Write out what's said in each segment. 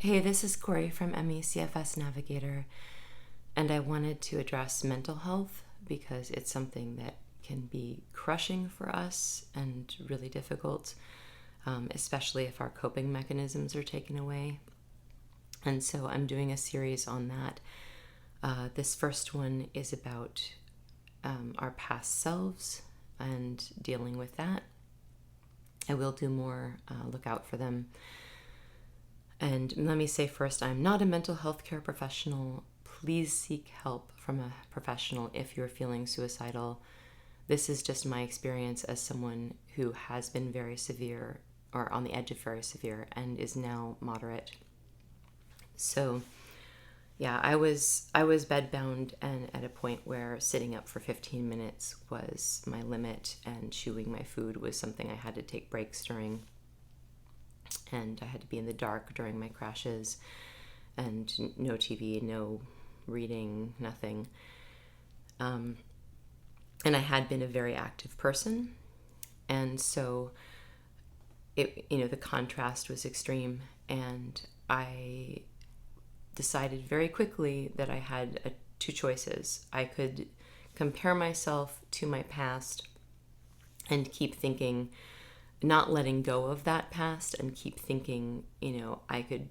Hey, this is Corey from CFS Navigator, and I wanted to address mental health because it's something that can be crushing for us and really difficult, especially if our coping mechanisms are taken away. And so I'm doing a series on that. This first one is about our past selves and dealing with that. I will do more, look out for them. And let me say first, I'm not a mental health care professional. Please seek help from a professional if you're feeling suicidal. This is just my experience as someone who has been very severe or on the edge of very severe and is now moderate. So yeah, I was bedbound and at a point where sitting up for 15 minutes was my limit, and chewing my food was something I had to take breaks during. And I had to be in the dark during my crashes, and no TV, no reading, nothing. And I had been a very active person, and so the contrast was extreme, and I decided very quickly that I had two choices. I could compare myself to my past and keep thinking, not letting go of that past, and keep thinking, I could,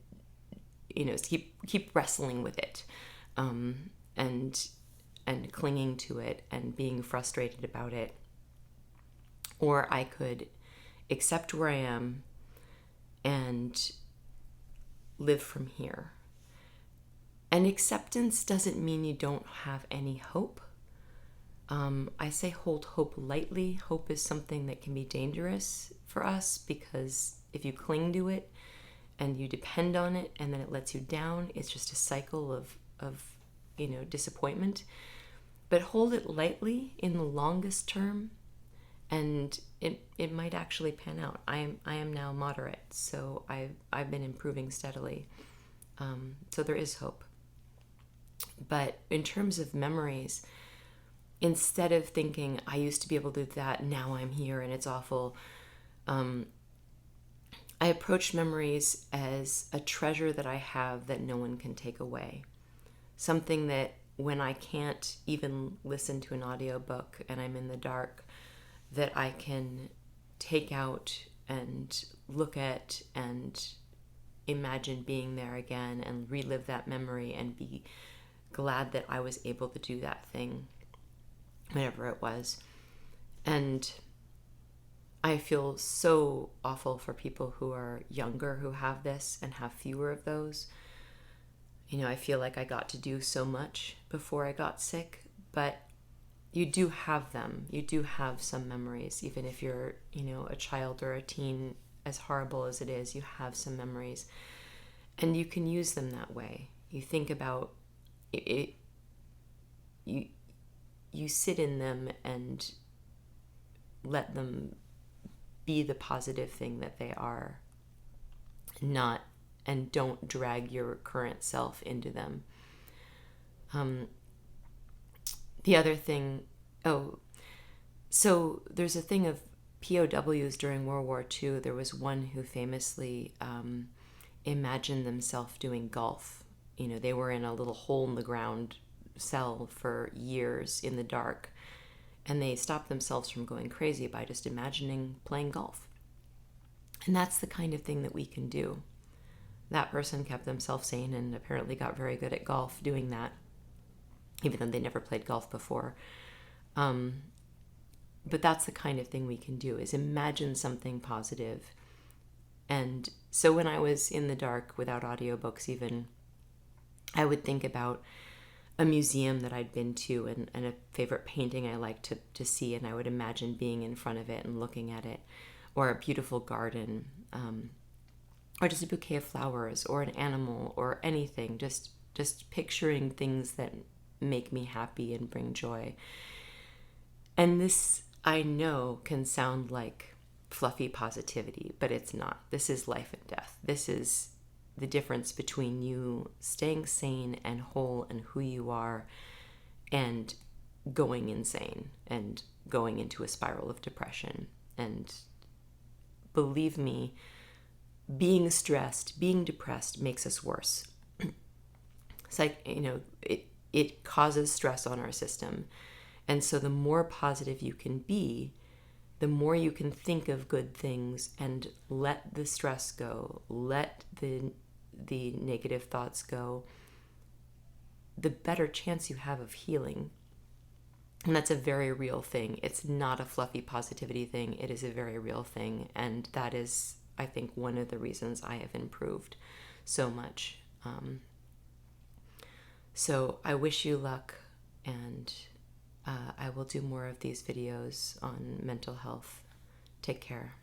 keep wrestling with it, and clinging to it and being frustrated about it. Or I could accept where I am and live from here. And acceptance doesn't mean you don't have any hope. I say hold hope lightly. Hope is something that can be dangerous for us, because if you cling to it and you depend on it and then it lets you down, it's just a cycle of disappointment. But hold it lightly in the longest term, and it might actually pan out. I am now moderate, so I've been improving steadily. So there is hope. But in terms of memories, instead of thinking, I used to be able to do that, now I'm here and it's awful, I approach memories as a treasure that I have that no one can take away. Something that when I can't even listen to an audiobook and I'm in the dark, that I can take out and look at and imagine being there again and relive that memory and be glad that I was able to do that thing, whatever it was. And I feel so awful for people who are younger who have this and have fewer of those. I feel like I got to do so much before I got sick, but you do have them. You do have some memories, even if you're, a child or a teen, as horrible as it is, you have some memories. And you can use them that way. You think about it, you sit in them and let them be the positive thing that they are, and don't drag your current self into them. The other thing, so there's a thing of POWs during World War II. There was one who famously imagined themselves doing golf. They were in a little hole in the ground cell for years in the dark, and they stopped themselves from going crazy by just imagining playing golf. And that's the kind of thing that we can do. That person kept themselves sane and apparently got very good at golf doing that, even though they never played golf before. But that's the kind of thing we can do, is imagine something positive. And so when I was in the dark without audiobooks even, I would think about a museum that I'd been to and a favorite painting I liked to see, and I would imagine being in front of it and looking at it, or a beautiful garden, or just a bouquet of flowers, or an animal, or anything, just picturing things that make me happy and bring joy. And this, I know, can sound like fluffy positivity, but it's not. This is life and death. This is the difference between you staying sane and whole and who you are, and going insane and going into a spiral of depression. And believe me, being stressed, being depressed makes us worse. It's like, it causes stress on our system. And so the more positive you can be, the more you can think of good things and let the stress go, let the negative thoughts go, the better chance you have of healing. And that's a very real thing. It's not a fluffy positivity thing. It is a very real thing. And that is, I think, one of the reasons I have improved so much. So I wish you luck, and I will do more of these videos on mental health. Take care.